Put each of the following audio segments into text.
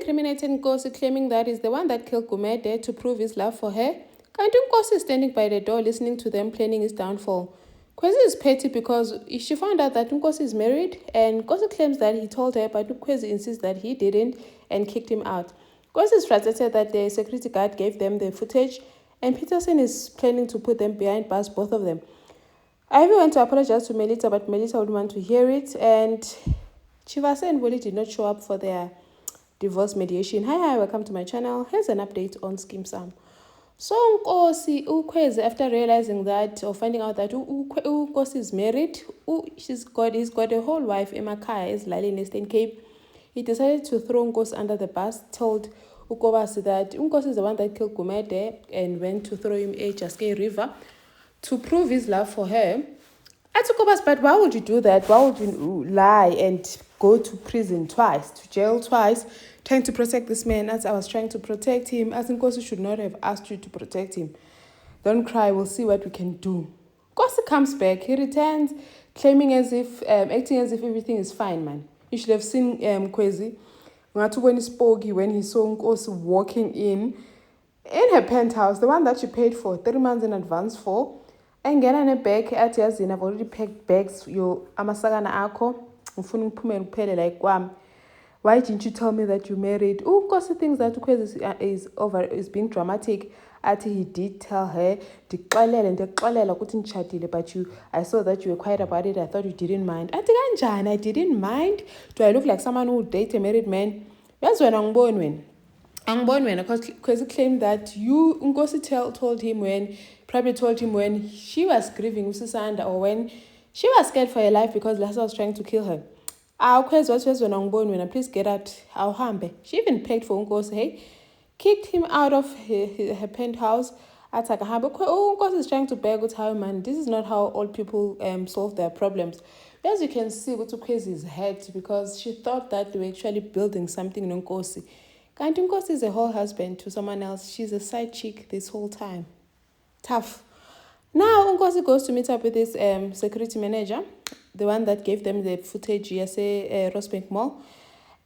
incriminating Nkosi, claiming that he's the one that killed Gumede to prove his love for her. Kanti Nkosi is standing by the door listening to them planning his downfall. Kwezi is petty because she found out that Nkosi is married, and Nkosi claims that he told her, but Kwezi insists that he didn't and kicked him out. Kwezi is frustrated that the security guard gave them the footage, and Peterson is planning to put them behind bars, both of them. Ivy went to apologize to Melita, but Melita wouldn't want to hear it, and Chivasa and Willie did not show up for their divorce mediation. Hi, welcome to my channel. Here's an update on Skeem Saam. So Nkosi, Ukwezi, after realizing that or finding out that Nkosi is married, he's got a whole wife, Emakaya, is Lali in Eastern Cape. He decided to throw Nkosi under the bus, told Ukobasi that Nkosi is the one that killed Gumede and went to throw him a Chaskei River to prove his love for her. I took Ukobasi, but why would you do that? Why would you lie and go to prison twice, to jail twice, trying to protect this man as I was trying to protect him? As Nkosi should not have asked you to protect him. Don't cry, we'll see what we can do. Nkosi comes back, he returns, claiming acting as if everything is fine, man. You should have seen Kwezi. When he spoke, when he saw Nkosi walking in her penthouse, the one that she paid for 3 months in advance for, and get on a bag at Yazin. I've already packed bags, yo amasagana akho, ufuna ngiphume ngiphele like kwami. Why didn't you tell me that you married? Nkosi thinks that Kwezi is being dramatic. Ati he did tell her, but I saw that you were quiet about it. I thought you didn't mind. Ati kanjani, I didn't mind. Do I look like someone who would date a married man? That's when I'm born when. Because Kwezi claimed that Nkosi probably told him when she was grieving Usisanda, or when she was scared for her life because Lassa was trying to kill her. Please get out. She even paid for Nkosi, hey, kicked him out of her penthouse. Nkosi is trying to beg with her, man. This is not how old people solve their problems. As you can see, Kwezi is hurt because she thought that they were actually building something in Nkosi. Kanti Nkosi is a whole husband to someone else. She's a side chick this whole time. Tough. Now Nkosi goes to meet up with this security manager, the one that gave them the footage, Rosebank Mall,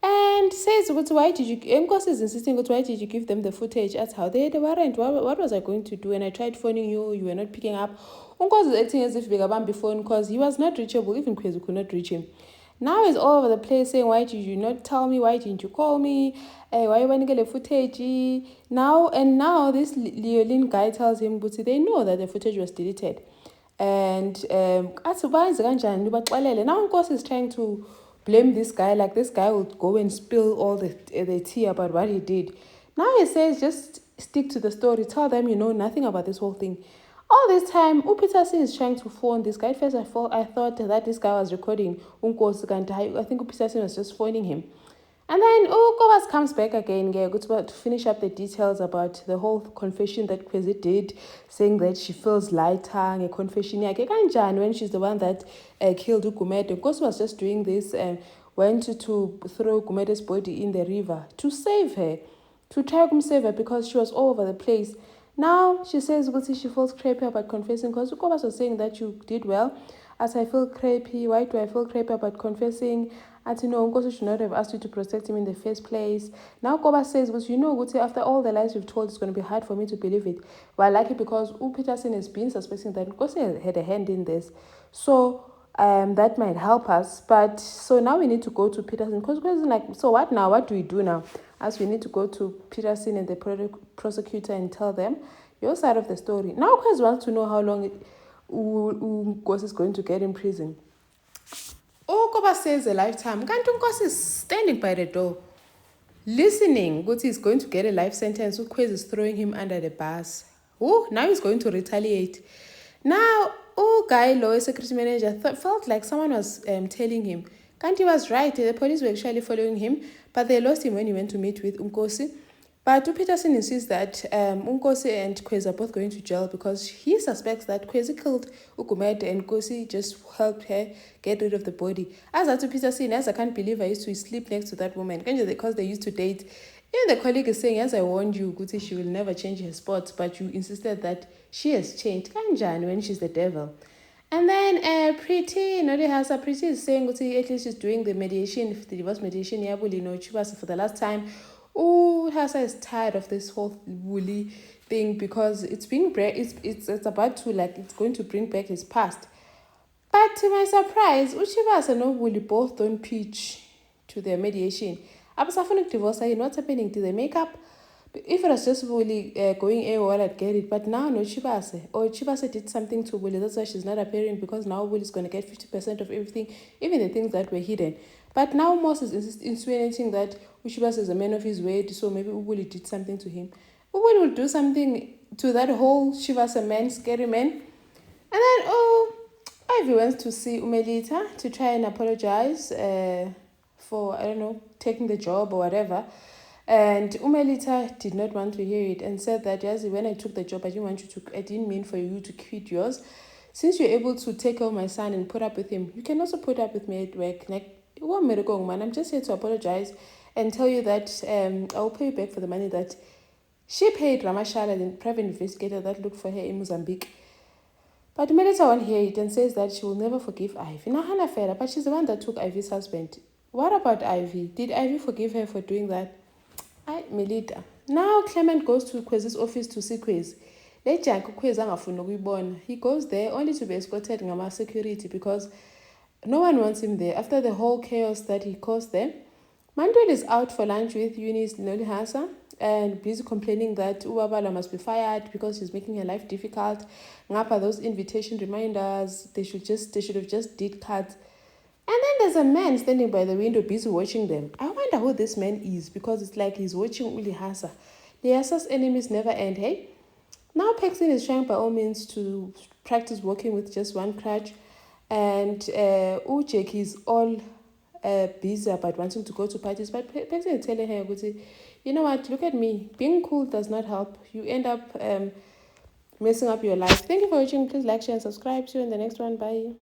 and says, Nkosi is insisting, why did you give them the footage? That's how they had a warrant. What was I going to do? And I tried phoning you, you were not picking up. Nkosi is acting as if Begabam before because he was not reachable, even Kwezi could not reach him. Now he's all over the place saying, why did you not tell me? Why didn't you call me? Why you want to get the footage? Now this Leolin guy tells him, but they know that the footage was deleted. And now Nkosi is trying to blame this guy, like this guy will go and spill all the tea about what he did. Now he says, just stick to the story. Tell them you know nothing about this whole thing. All this time, Peterson is trying to phone this guy. At first, I thought that this guy was recording Nkosi. I think Peterson was just phoning him. And then Kobas comes back again, to finish up the details about the whole confession that Kwezi did, saying that she feels lighter, a confession. When she's the one that killed Gumede. Nkosi was just doing this and went to throw Gumede's body in the river to save her, to try to save her because she was all over the place. Now she says she feels crappy about confessing because Kobas was saying that you did well. As I feel crappy, why do I feel crappy about confessing? Nkosi should not have asked you to protect him in the first place. Now Kobas says, after all the lies you've told, it's going to be hard for me to believe it. Well, lucky because Peterson has been suspecting that Nkosi had a hand in this. So that might help us. But so now we need to go to Peterson. Because like, so what now? What do we do now? As we need to go to Peterson and the prosecutor and tell them your side of the story. Now Kwezi wants to know how long Nkosi is going to get in prison. Kobas says a lifetime. Kanti Nkosi is standing by the door, listening. He's going to get a life sentence. Kwezi is throwing him under the bus. Now he's going to retaliate. Now, guy, lawyer, security manager, felt like someone was telling him. Kanti was right. The police were actually following him, but they lost him when he went to meet with Nkosi. But Peterson insists that Nkosi and Kwezi are both going to jail because he suspects that Kwezi killed Gumede and Nkosi just helped her get rid of the body. As to Peterson, I can't believe I used to sleep next to that woman because they used to date. Even the colleague is saying, as I warned you, Guti, she will never change her spots, but you insisted that she has changed. Kanjani when she's the devil. And then Pretty is saying, at least she's doing the mediation, the divorce mediation, for the last time. Hasa is tired of this whole woolly thing because it's about to, like, it's going to bring back his past. But to my surprise, Uchibasa and Woolly both don't pitch to their mediation. Abasafonic divorce, what's happening? Do they make up? If it was just Woolly going AWOL, I'd get it. But now, no, Chibase. Or Chibase did something to Woolly. That's why she's not appearing, because now Woolly's going to get 50% of everything, even the things that were hidden. But now Moss is insinuating that Uchibase is a man of his word, so maybe Woolly did something to him. Woolly will do something to that whole Chibase man, scary man. And then, Ivy went to see Umelita to try and apologize for, I don't know, taking the job or whatever. And Umelita did not want to hear it and said that, yes, when I took the job, I didn't mean for you to quit yours. Since you're able to take care of my son and put up with him, you can also put up with me at work. Like, I'm just here to apologize and tell you that I'll pay you back for the money that she paid Ramashala, the private investigator that looked for her in Mozambique. But Melita won't hear it and says that she will never forgive Ivy. Now, Hannah Fera, but she's the one that took Ivy's husband. What about Ivy? Did Ivy forgive her for doing that? Melita. Now Clement goes to Kwesi's office to see Kwesi. He goes there only to be escorted by security because no one wants him there after the whole chaos that he caused there. Mandwell is out for lunch with Eunice Nolihasa and busy complaining that Ubabala must be fired because she's making her life difficult. Ngapa, those invitation reminders, they should have just did cards. And then there's a man standing by the window busy watching them. I wonder who this man is, because it's like he's watching Ulihasa. The Hasa's enemies never end, hey? Now Paxton is trying by all means to practice walking with just one crutch. And Ujek is all busy about wanting to go to parties. But Paxton is telling her, you know what, look at me. Being cool does not help. You end up messing up your life. Thank you for watching. Please like, share, and subscribe. See you in the next one. Bye.